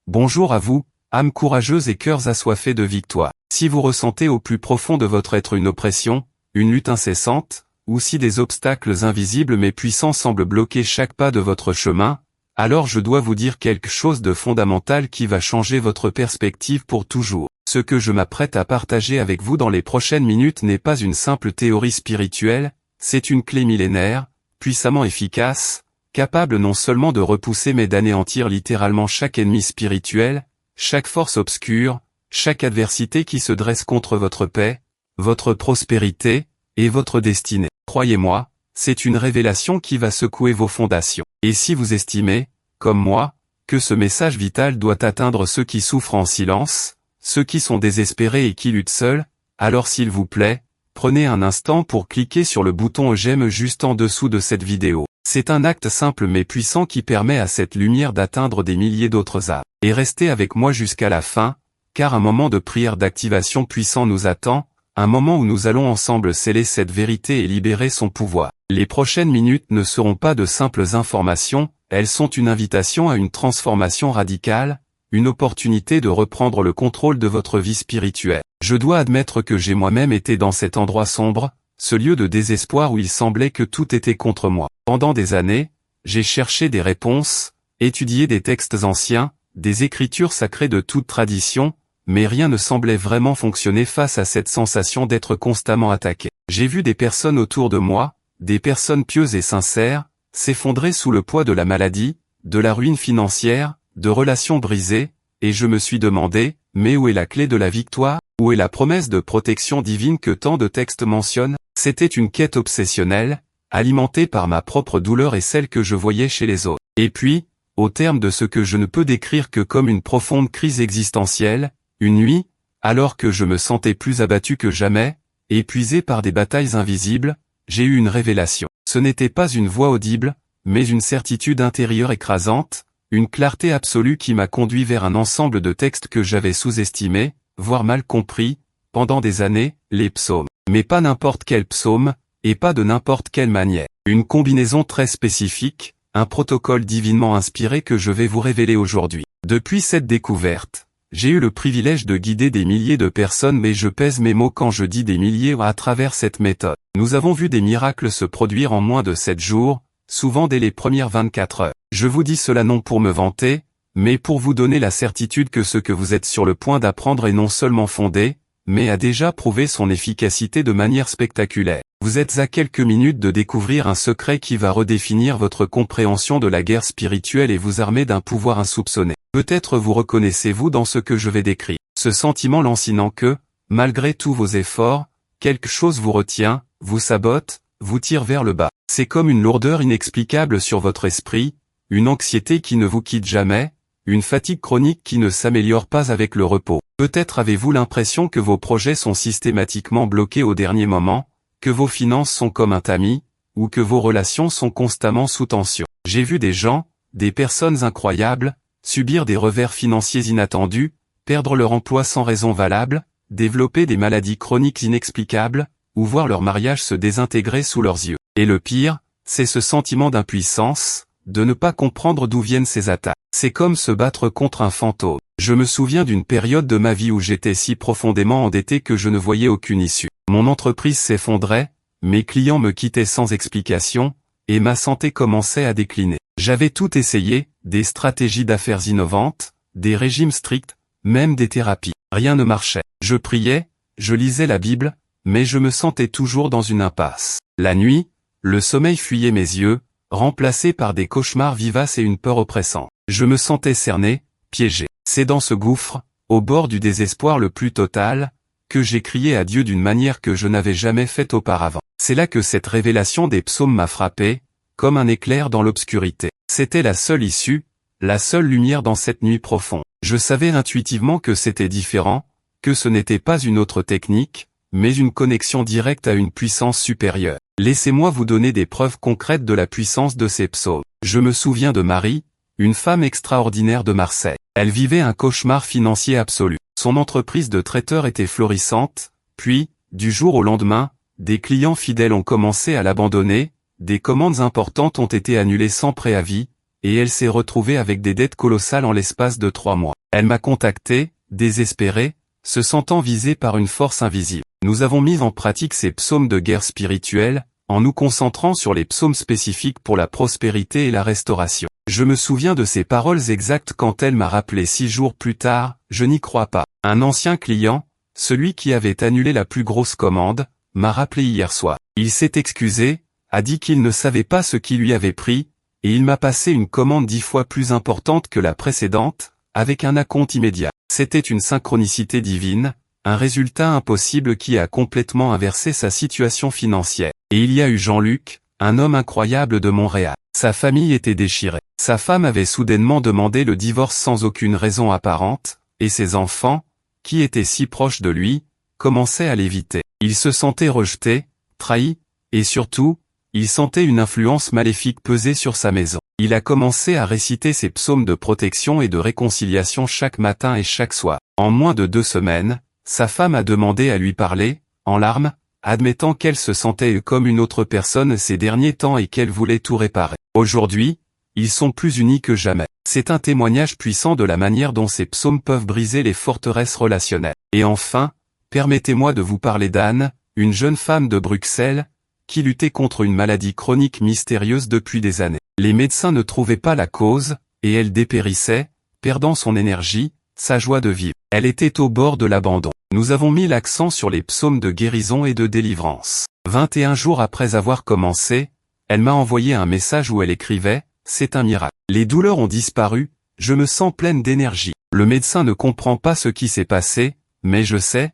Bonjour à vous, âmes courageuses et cœurs assoiffés de victoire. Si vous ressentez au plus profond de votre être une oppression, une lutte incessante, ou si des obstacles invisibles mais puissants semblent bloquer chaque pas de votre chemin, alors je dois vous dire quelque chose de fondamental qui va changer votre perspective pour toujours. Ce que je m'apprête à partager avec vous dans les prochaines minutes n'est pas une simple théorie spirituelle, c'est une clé millénaire, puissamment efficace, capable non seulement de repousser mais d'anéantir littéralement chaque ennemi spirituel, chaque force obscure, chaque adversité qui se dresse contre votre paix, votre prospérité, et votre destinée. Croyez-moi, c'est une révélation qui va secouer vos fondations. Et si vous estimez, comme moi, que ce message vital doit atteindre ceux qui souffrent en silence, ceux qui sont désespérés et qui luttent seuls, alors s'il vous plaît, prenez un instant pour cliquer sur le bouton j'aime juste en dessous de cette vidéo. C'est un acte simple mais puissant qui permet à cette lumière d'atteindre des milliers d'autres âmes. Et restez avec moi jusqu'à la fin, car un moment de prière d'activation puissant nous attend, un moment où nous allons ensemble sceller cette vérité et libérer son pouvoir. Les prochaines minutes ne seront pas de simples informations, elles sont une invitation à une transformation radicale, une opportunité de reprendre le contrôle de votre vie spirituelle. Je dois admettre que j'ai moi-même été dans cet endroit sombre, ce lieu de désespoir où il semblait que tout était contre moi. Pendant des années, j'ai cherché des réponses, étudié des textes anciens, des écritures sacrées de toute tradition, mais rien ne semblait vraiment fonctionner face à cette sensation d'être constamment attaqué. J'ai vu des personnes autour de moi, des personnes pieuses et sincères, s'effondrer sous le poids de la maladie, de la ruine financière, de relations brisées, et je me suis demandé, mais où est la clé de la victoire? Où est la promesse de protection divine que tant de textes mentionnent? C'était une quête obsessionnelle, alimentée par ma propre douleur et celle que je voyais chez les autres. Et puis, au terme de ce que je ne peux décrire que comme une profonde crise existentielle, une nuit, alors que je me sentais plus abattu que jamais, épuisé par des batailles invisibles, j'ai eu une révélation. Ce n'était pas une voix audible, mais une certitude intérieure écrasante, une clarté absolue qui m'a conduit vers un ensemble de textes que j'avais sous-estimés, voire mal compris, pendant des années, les psaumes. Mais pas n'importe quel psaume, et pas de n'importe quelle manière. Une combinaison très spécifique, un protocole divinement inspiré que je vais vous révéler aujourd'hui. Depuis cette découverte, j'ai eu le privilège de guider des milliers de personnes mais je pèse mes mots quand je dis des milliers à travers cette méthode. Nous avons vu des miracles se produire en moins de 7 jours, souvent dès les premières 24 heures. Je vous dis cela non pour me vanter, mais pour vous donner la certitude que ce que vous êtes sur le point d'apprendre est non seulement fondé, mais a déjà prouvé son efficacité de manière spectaculaire. Vous êtes à quelques minutes de découvrir un secret qui va redéfinir votre compréhension de la guerre spirituelle et vous armer d'un pouvoir insoupçonné. Peut-être vous reconnaissez-vous dans ce que je vais décrire. Ce sentiment lancinant que, malgré tous vos efforts, quelque chose vous retient, vous sabote, vous tire vers le bas. C'est comme une lourdeur inexplicable sur votre esprit, une anxiété qui ne vous quitte jamais, une fatigue chronique qui ne s'améliore pas avec le repos. Peut-être avez-vous l'impression que vos projets sont systématiquement bloqués au dernier moment, que vos finances sont comme un tamis, ou que vos relations sont constamment sous tension. J'ai vu des gens, des personnes incroyables, subir des revers financiers inattendus, perdre leur emploi sans raison valable, développer des maladies chroniques inexplicables, ou voir leur mariage se désintégrer sous leurs yeux. Et le pire, c'est ce sentiment d'impuissance, de ne pas comprendre d'où viennent ces attaques. C'est comme se battre contre un fantôme. Je me souviens d'une période de ma vie où j'étais si profondément endetté que je ne voyais aucune issue. Mon entreprise s'effondrait, mes clients me quittaient sans explication, et ma santé commençait à décliner. J'avais tout essayé, des stratégies d'affaires innovantes, des régimes stricts, même des thérapies. Rien ne marchait. Je priais, je lisais la Bible, mais je me sentais toujours dans une impasse. La nuit, le sommeil fuyait mes yeux, remplacé par des cauchemars vivaces et une peur oppressante. Je me sentais cerné, piégé. C'est dans ce gouffre, au bord du désespoir le plus total, que j'ai crié à Dieu d'une manière que je n'avais jamais faite auparavant. C'est là que cette révélation des psaumes m'a frappé, comme un éclair dans l'obscurité. C'était la seule issue, la seule lumière dans cette nuit profonde. Je savais intuitivement que c'était différent, que ce n'était pas une autre technique, mais une connexion directe à une puissance supérieure. Laissez-moi vous donner des preuves concrètes de la puissance de ces psaumes. Je me souviens de Marie, une femme extraordinaire de Marseille. Elle vivait un cauchemar financier absolu. Son entreprise de traiteur était florissante, puis, du jour au lendemain, des clients fidèles ont commencé à l'abandonner, des commandes importantes ont été annulées sans préavis, et elle s'est retrouvée avec des dettes colossales en l'espace de 3 mois. Elle m'a contacté, désespérée, se sentant visée par une force invisible. Nous avons mis en pratique ces psaumes de guerre spirituelle, en nous concentrant sur les psaumes spécifiques pour la prospérité et la restauration. Je me souviens de ces paroles exactes quand elle m'a rappelé 6 jours plus tard, je n'y crois pas. Un ancien client, celui qui avait annulé la plus grosse commande, m'a rappelé hier soir. Il s'est excusé, a dit qu'il ne savait pas ce qui lui avait pris, et il m'a passé une commande 10 fois plus importante que la précédente, avec un acompte immédiat. C'était une synchronicité divine, un résultat impossible qui a complètement inversé sa situation financière. Et il y a eu Jean-Luc, un homme incroyable de Montréal. Sa famille était déchirée. Sa femme avait soudainement demandé le divorce sans aucune raison apparente, et ses enfants, qui étaient si proches de lui, commençaient à l'éviter. Il se sentait rejeté, trahi, et surtout, il sentait une influence maléfique peser sur sa maison. Il a commencé à réciter ses psaumes de protection et de réconciliation chaque matin et chaque soir. En moins de 2 semaines, sa femme a demandé à lui parler, en larmes, admettant qu'elle se sentait comme une autre personne ces derniers temps et qu'elle voulait tout réparer. Aujourd'hui, ils sont plus unis que jamais. C'est un témoignage puissant de la manière dont ces psaumes peuvent briser les forteresses relationnelles. Et enfin, permettez-moi de vous parler d'Anne, une jeune femme de Bruxelles, qui luttait contre une maladie chronique mystérieuse depuis des années. Les médecins ne trouvaient pas la cause, et elle dépérissait, perdant son énergie, sa joie de vivre. Elle était au bord de l'abandon. Nous avons mis l'accent sur les psaumes de guérison et de délivrance. 21 jours après avoir commencé, elle m'a envoyé un message où elle écrivait « C'est un miracle. Les douleurs ont disparu, je me sens pleine d'énergie. Le médecin ne comprend pas ce qui s'est passé, mais je sais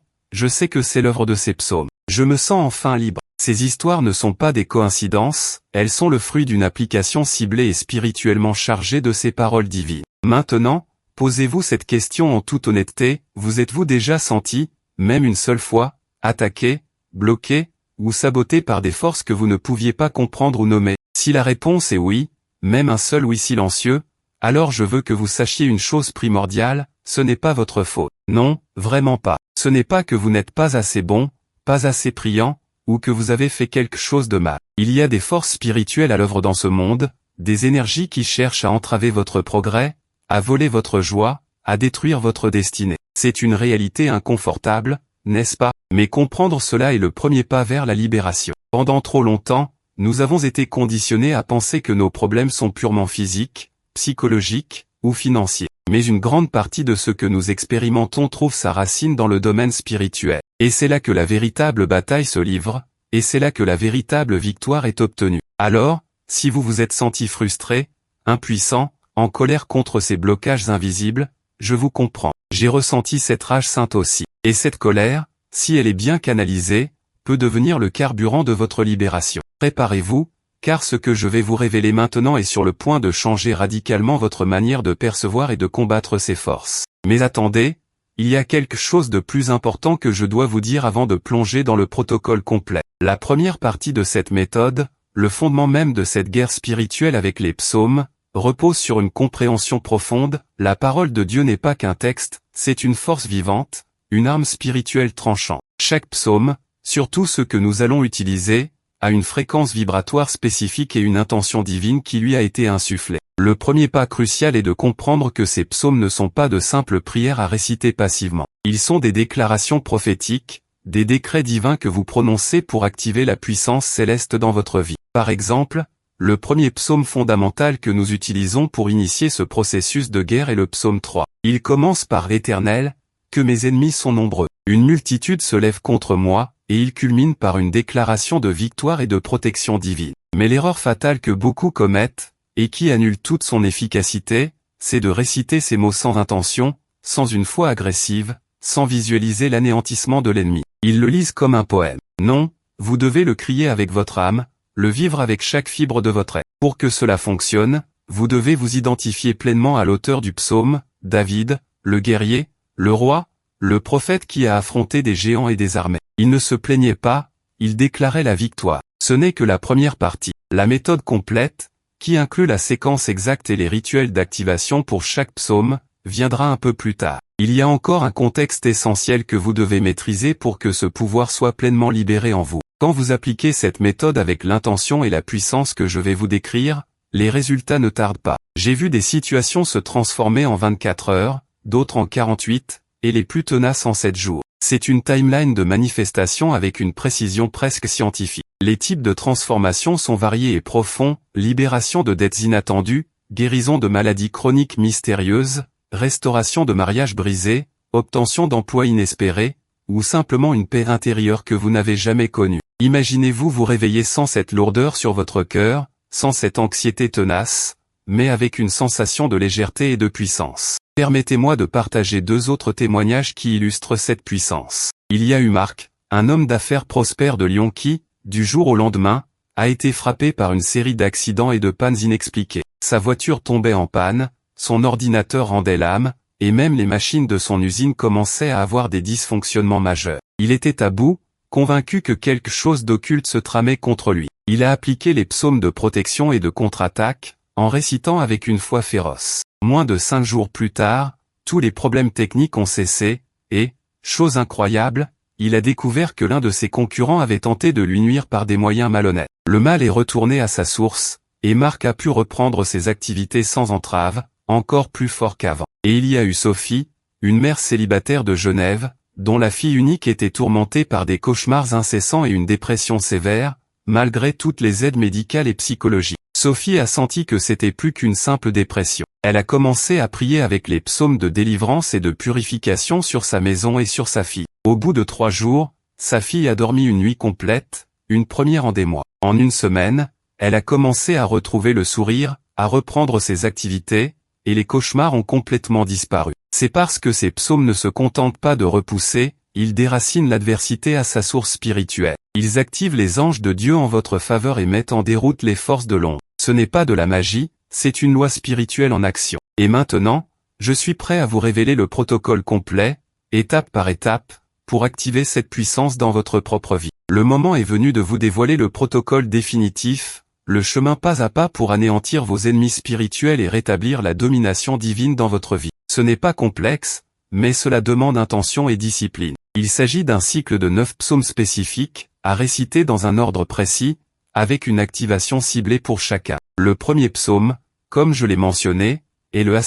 que c'est l'œuvre de ces psaumes. Je me sens enfin libre. » Ces histoires ne sont pas des coïncidences, elles sont le fruit d'une application ciblée et spirituellement chargée de ces paroles divines. Maintenant, posez-vous cette question en toute honnêteté, vous êtes-vous déjà senti, même une seule fois, attaqué, bloqué, ou saboté par des forces que vous ne pouviez pas comprendre ou nommer? Si la réponse est oui, même un seul oui silencieux, alors je veux que vous sachiez une chose primordiale, ce n'est pas votre faute. Non, vraiment pas. Ce n'est pas que vous n'êtes pas assez bon, pas assez priant, ou que vous avez fait quelque chose de mal. Il y a des forces spirituelles à l'œuvre dans ce monde, des énergies qui cherchent à entraver votre progrès, à voler votre joie, à détruire votre destinée. C'est une réalité inconfortable, n'est-ce pas? Mais comprendre cela est le premier pas vers la libération. Pendant trop longtemps, nous avons été conditionnés à penser que nos problèmes sont purement physiques, psychologiques, ou financiers. Mais une grande partie de ce que nous expérimentons trouve sa racine dans le domaine spirituel. Et c'est là que la véritable bataille se livre, et c'est là que la véritable victoire est obtenue. Alors, si vous vous êtes senti frustré, impuissant, en colère contre ces blocages invisibles, je vous comprends. J'ai ressenti cette rage sainte aussi. Et cette colère, si elle est bien canalisée, peut devenir le carburant de votre libération. Préparez-vous, car ce que je vais vous révéler maintenant est sur le point de changer radicalement votre manière de percevoir et de combattre ces forces. Mais attendez, il y a quelque chose de plus important que je dois vous dire avant de plonger dans le protocole complet. La première partie de cette méthode, le fondement même de cette guerre spirituelle avec les psaumes, repose sur une compréhension profonde. La parole de Dieu n'est pas qu'un texte, c'est une force vivante, une arme spirituelle tranchante. Chaque psaume, surtout ceux que nous allons utiliser, a une fréquence vibratoire spécifique et une intention divine qui lui a été insufflée. Le premier pas crucial est de comprendre que ces psaumes ne sont pas de simples prières à réciter passivement. Ils sont des déclarations prophétiques, des décrets divins que vous prononcez pour activer la puissance céleste dans votre vie. Par exemple, le premier psaume fondamental que nous utilisons pour initier ce processus de guerre est le psaume 3. Il commence par l'Éternel, que mes ennemis sont nombreux. Une multitude se lève contre moi, et il culmine par une déclaration de victoire et de protection divine. Mais l'erreur fatale que beaucoup commettent, et qui annule toute son efficacité, c'est de réciter ces mots sans intention, sans une foi agressive, sans visualiser l'anéantissement de l'ennemi. Ils le lisent comme un poème. Non, vous devez le crier avec votre âme, le vivre avec chaque fibre de votre être. Pour que cela fonctionne, vous devez vous identifier pleinement à l'auteur du psaume, David, le guerrier, le roi, le prophète qui a affronté des géants et des armées. Il ne se plaignait pas, il déclarait la victoire. Ce n'est que la première partie. La méthode complète, qui inclut la séquence exacte et les rituels d'activation pour chaque psaume, viendra un peu plus tard. Il y a encore un contexte essentiel que vous devez maîtriser pour que ce pouvoir soit pleinement libéré en vous. Quand vous appliquez cette méthode avec l'intention et la puissance que je vais vous décrire, les résultats ne tardent pas. J'ai vu des situations se transformer en 24 heures, d'autres en 48, et les plus tenaces en 7 jours. C'est une timeline de manifestation avec une précision presque scientifique. Les types de transformations sont variés et profonds, libération de dettes inattendues, guérison de maladies chroniques mystérieuses, restauration de mariages brisés, obtention d'emplois inespérés, ou simplement une paix intérieure que vous n'avez jamais connue. Imaginez-vous vous réveiller sans cette lourdeur sur votre cœur, sans cette anxiété tenace, mais avec une sensation de légèreté et de puissance. Permettez-moi de partager 2 autres témoignages qui illustrent cette puissance. Il y a eu Marc, un homme d'affaires prospère de Lyon qui, du jour au lendemain, a été frappé par une série d'accidents et de pannes inexpliquées. Sa voiture tombait en panne, son ordinateur rendait l'âme, et même les machines de son usine commençaient à avoir des dysfonctionnements majeurs. Il était à bout, convaincu que quelque chose d'occulte se tramait contre lui. Il a appliqué les psaumes de protection et de contre-attaque, en récitant avec une foi féroce. Moins de 5 jours plus tard, tous les problèmes techniques ont cessé, et, chose incroyable, il a découvert que l'un de ses concurrents avait tenté de lui nuire par des moyens malhonnêtes. Le mal est retourné à sa source, et Marc a pu reprendre ses activités sans entrave, encore plus fort qu'avant. Et il y a eu Sophie, une mère célibataire de Genève, dont la fille unique était tourmentée par des cauchemars incessants et une dépression sévère, malgré toutes les aides médicales et psychologiques. Sophie a senti que c'était plus qu'une simple dépression. Elle a commencé à prier avec les psaumes de délivrance et de purification sur sa maison et sur sa fille. Au bout de 3 jours, sa fille a dormi une nuit complète, une première en des mois. En une semaine, elle a commencé à retrouver le sourire, à reprendre ses activités, et les cauchemars ont complètement disparu. C'est parce que ces psaumes ne se contentent pas de repousser, ils déracinent l'adversité à sa source spirituelle. Ils activent les anges de Dieu en votre faveur et mettent en déroute les forces de l'ombre. Ce n'est pas de la magie, c'est une loi spirituelle en action. Et maintenant, je suis prêt à vous révéler le protocole complet, étape par étape, pour activer cette puissance dans votre propre vie. Le moment est venu de vous dévoiler le protocole définitif, le chemin pas à pas pour anéantir vos ennemis spirituels et rétablir la domination divine dans votre vie. Ce n'est pas complexe, mais cela demande intention et discipline. Il s'agit d'un cycle de 9 psaumes spécifiques, à réciter dans un ordre précis, avec une activation ciblée pour chacun. Le premier psaume, comme je l'ai mentionné, est le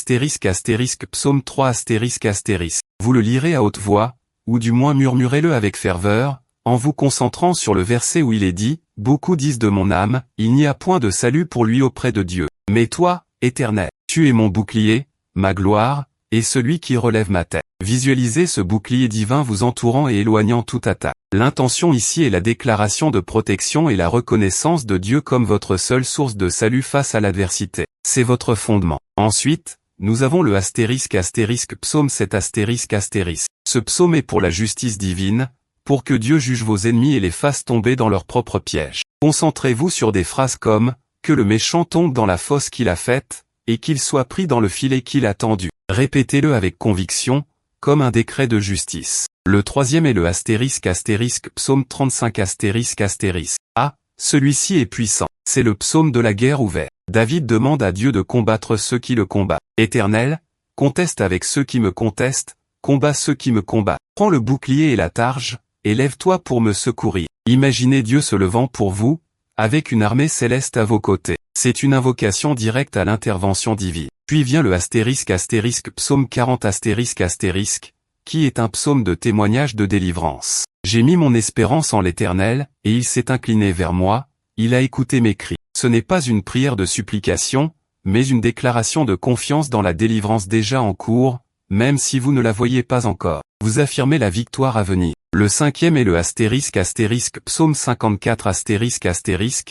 * psaume 3 *. Vous le lirez à haute voix, ou du moins murmurez-le avec ferveur, en vous concentrant sur le verset où il est dit, « Beaucoup disent de mon âme, il n'y a point de salut pour lui auprès de Dieu. Mais toi, Éternel, tu es mon bouclier, ma gloire, et celui qui relève ma tête. » Visualisez ce bouclier divin vous entourant et éloignant toute attaque. L'intention ici est la déclaration de protection et la reconnaissance de Dieu comme votre seule source de salut face à l'adversité. C'est votre fondement. Ensuite, nous avons le * psaume 7 *. Ce psaume est pour la justice divine, pour que Dieu juge vos ennemis et les fasse tomber dans leur propre piège. Concentrez-vous sur des phrases comme « Que le méchant tombe dans la fosse qu'il a faite, et qu'il soit pris dans le filet qu'il a tendu ». Répétez-le avec conviction, comme un décret de justice. Le troisième est le * psaume 35 *. Ah, celui-ci est puissant. C'est le psaume de la guerre ouverte. David demande à Dieu de combattre ceux qui le combattent. Éternel, conteste avec ceux qui me contestent, combat ceux qui me combattent. Prends le bouclier et la targe, et lève-toi pour me secourir. Imaginez Dieu se levant pour vous, avec une armée céleste à vos côtés. C'est une invocation directe à l'intervention divine. Puis vient le * psaume 40 *, qui est un psaume de témoignage de délivrance. J'ai mis mon espérance en l'Éternel, et il s'est incliné vers moi, il a écouté mes cris. Ce n'est pas une prière de supplication, mais une déclaration de confiance dans la délivrance déjà en cours, même si vous ne la voyez pas encore. Vous affirmez la victoire à venir. Le cinquième est le * psaume 54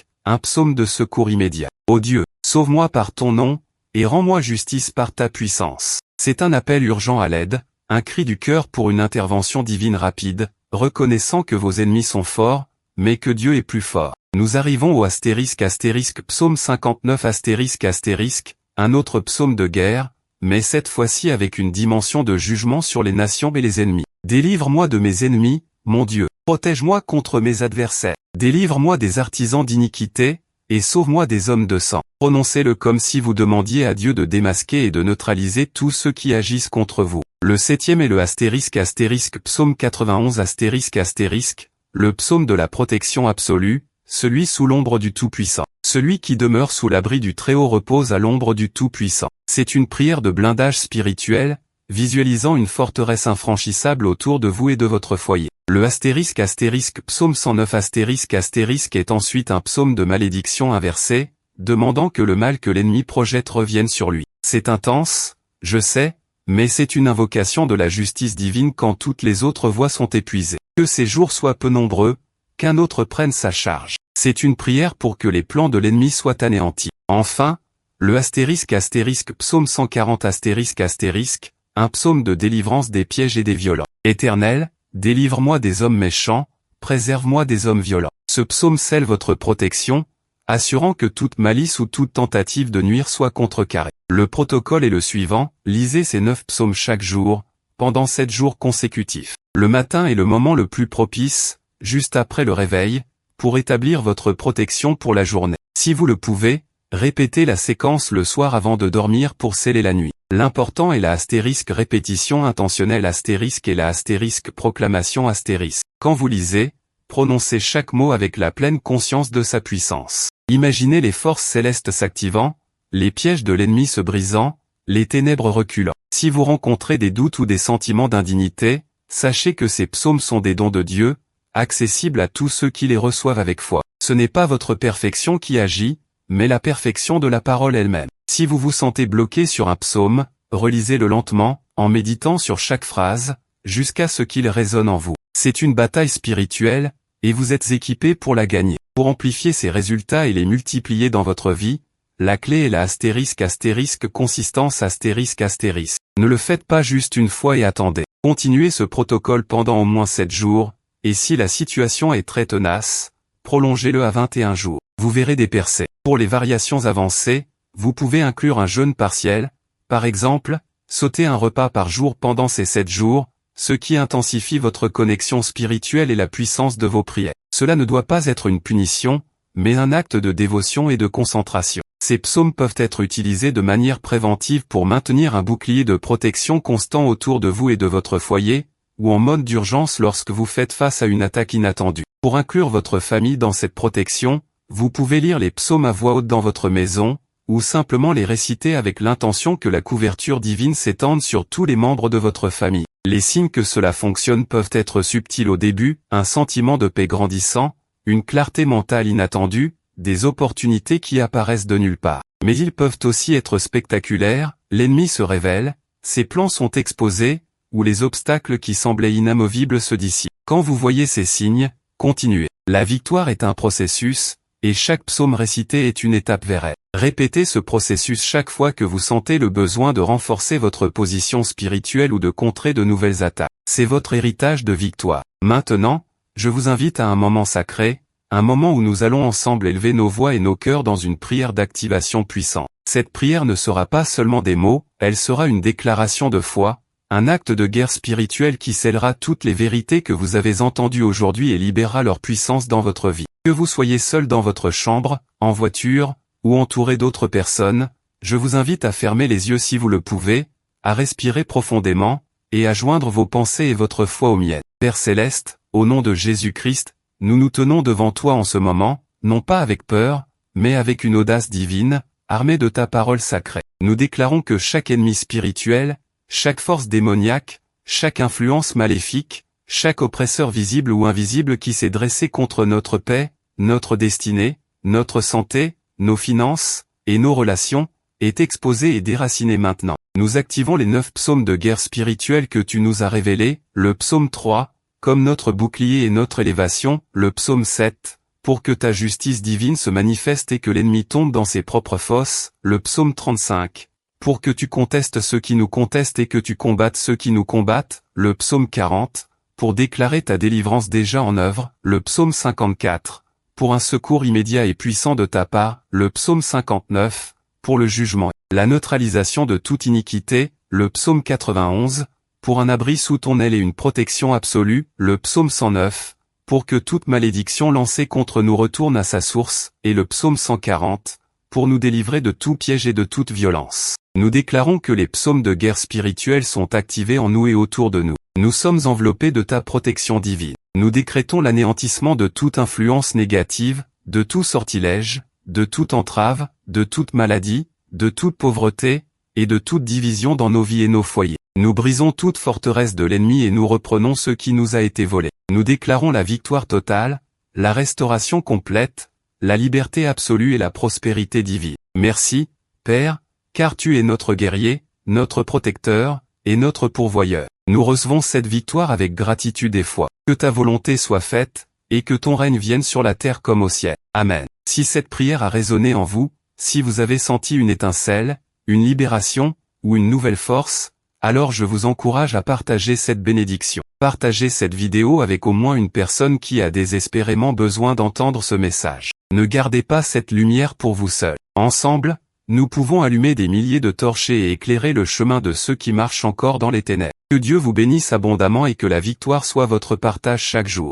*, un psaume de secours immédiat. Ô Dieu, sauve-moi par ton nom, et rends-moi justice par ta puissance. C'est un appel urgent à l'aide, un cri du cœur pour une intervention divine rapide, reconnaissant que vos ennemis sont forts, mais que Dieu est plus fort. Nous arrivons au * psaume 59 *, un autre psaume de guerre, mais cette fois-ci avec une dimension de jugement sur les nations et les ennemis. Délivre-moi de mes ennemis, mon Dieu. Protège-moi contre mes adversaires. Délivre-moi des artisans d'iniquité, et sauve-moi des hommes de sang. Prononcez-le comme si vous demandiez à Dieu de démasquer et de neutraliser tous ceux qui agissent contre vous. Le septième est le * psaume 91 *, le psaume de la protection absolue, celui sous l'ombre du Tout-Puissant. Celui qui demeure sous l'abri du Très-Haut repose à l'ombre du Tout-Puissant. C'est une prière de blindage spirituel, visualisant une forteresse infranchissable autour de vous et de votre foyer. Le * psaume 109 * est ensuite un psaume de malédiction inversée, demandant que le mal que l'ennemi projette revienne sur lui. C'est intense, je sais, mais c'est une invocation de la justice divine quand toutes les autres voies sont épuisées. Que ces jours soient peu nombreux, qu'un autre prenne sa charge. C'est une prière pour que les plans de l'ennemi soient anéantis. Enfin, le * psaume 140 *, un psaume de délivrance des pièges et des violents. Éternel, délivre-moi des hommes méchants, préserve-moi des hommes violents. Ce psaume scelle votre protection, assurant que toute malice ou toute tentative de nuire soit contrecarrée. Le protocole est le suivant, lisez ces 9 psaumes chaque jour, pendant 7 jours consécutifs. Le matin est le moment le plus propice, juste après le réveil, pour établir votre protection pour la journée. Si vous le pouvez, répétez la séquence le soir avant de dormir pour sceller la nuit. L'important est la * répétition intentionnelle * et la * proclamation *. Quand vous lisez, prononcez chaque mot avec la pleine conscience de sa puissance. Imaginez les forces célestes s'activant, les pièges de l'ennemi se brisant, les ténèbres reculant. Si vous rencontrez des doutes ou des sentiments d'indignité, sachez que ces psaumes sont des dons de Dieu, accessibles à tous ceux qui les reçoivent avec foi. Ce n'est pas votre perfection qui agit, mais la perfection de la parole elle-même. Si vous vous sentez bloqué sur un psaume, relisez-le lentement, en méditant sur chaque phrase, jusqu'à ce qu'il résonne en vous. C'est une bataille spirituelle, et vous êtes équipé pour la gagner. Pour amplifier ces résultats et les multiplier dans votre vie, la clé est la * consistance *. Ne le faites pas juste une fois et attendez. Continuez ce protocole pendant au moins 7 jours, et si la situation est très tenace, prolongez-le à 21 jours. Vous verrez des percées. Pour les variations avancées, vous pouvez inclure un jeûne partiel, par exemple, sauter un repas par jour pendant ces 7 jours, ce qui intensifie votre connexion spirituelle et la puissance de vos prières. Cela ne doit pas être une punition, mais un acte de dévotion et de concentration. Ces psaumes peuvent être utilisés de manière préventive pour maintenir un bouclier de protection constant autour de vous et de votre foyer, ou en mode d'urgence lorsque vous faites face à une attaque inattendue. Pour inclure votre famille dans cette protection, vous pouvez lire les psaumes à voix haute dans votre maison, ou simplement les réciter avec l'intention que la couverture divine s'étende sur tous les membres de votre famille. Les signes que cela fonctionne peuvent être subtils au début, un sentiment de paix grandissant, une clarté mentale inattendue, des opportunités qui apparaissent de nulle part. Mais ils peuvent aussi être spectaculaires, l'ennemi se révèle, ses plans sont exposés, ou les obstacles qui semblaient inamovibles se dissipent. Quand vous voyez ces signes, continuez. La victoire est un processus, et chaque psaume récité est une étape vers elle. Répétez ce processus chaque fois que vous sentez le besoin de renforcer votre position spirituelle ou de contrer de nouvelles attaques. C'est votre héritage de victoire. Maintenant, je vous invite à un moment sacré, un moment où nous allons ensemble élever nos voix et nos cœurs dans une prière d'activation puissante. Cette prière ne sera pas seulement des mots, elle sera une déclaration de foi, un acte de guerre spirituelle qui scellera toutes les vérités que vous avez entendues aujourd'hui et libérera leur puissance dans votre vie. Que vous soyez seul dans votre chambre, en voiture, ou entouré d'autres personnes, je vous invite à fermer les yeux si vous le pouvez, à respirer profondément, et à joindre vos pensées et votre foi aux miennes. Père Céleste, au nom de Jésus-Christ, nous nous tenons devant toi en ce moment, non pas avec peur, mais avec une audace divine, armés de ta parole sacrée. Nous déclarons que chaque ennemi spirituel, chaque force démoniaque, chaque influence maléfique, chaque oppresseur visible ou invisible qui s'est dressé contre notre paix, notre destinée, notre santé, nos finances, et nos relations, est exposé et déraciné maintenant. Nous activons les 9 psaumes de guerre spirituelle que tu nous as révélés, le psaume 3, comme notre bouclier et notre élévation, le psaume 7, pour que ta justice divine se manifeste et que l'ennemi tombe dans ses propres fosses, le psaume 35, pour que tu contestes ceux qui nous contestent et que tu combattes ceux qui nous combattent, le psaume 40, pour déclarer ta délivrance déjà en œuvre, le psaume 54, pour un secours immédiat et puissant de ta part, le psaume 59, pour le jugement, la neutralisation de toute iniquité, le psaume 91, pour un abri sous ton aile et une protection absolue, le psaume 109, pour que toute malédiction lancée contre nous retourne à sa source, et le psaume 140, pour nous délivrer de tout piège et de toute violence. Nous déclarons que les psaumes de guerre spirituelle sont activés en nous et autour de nous. Nous sommes enveloppés de ta protection divine. Nous décrétons l'anéantissement de toute influence négative, de tout sortilège, de toute entrave, de toute maladie, de toute pauvreté, et de toute division dans nos vies et nos foyers. Nous brisons toute forteresse de l'ennemi et nous reprenons ce qui nous a été volé. Nous déclarons la victoire totale, la restauration complète, la liberté absolue et la prospérité divine. Merci, Père, car tu es notre guerrier, notre protecteur, et notre pourvoyeur. Nous recevons cette victoire avec gratitude et foi. Que ta volonté soit faite, et que ton règne vienne sur la terre comme au ciel. Amen. Si cette prière a résonné en vous, si vous avez senti une étincelle, une libération, ou une nouvelle force, alors je vous encourage à partager cette bénédiction. Partagez cette vidéo avec au moins une personne qui a désespérément besoin d'entendre ce message. Ne gardez pas cette lumière pour vous seul. Ensemble, nous pouvons allumer des milliers de torches et éclairer le chemin de ceux qui marchent encore dans les ténèbres. Que Dieu vous bénisse abondamment et que la victoire soit votre partage chaque jour.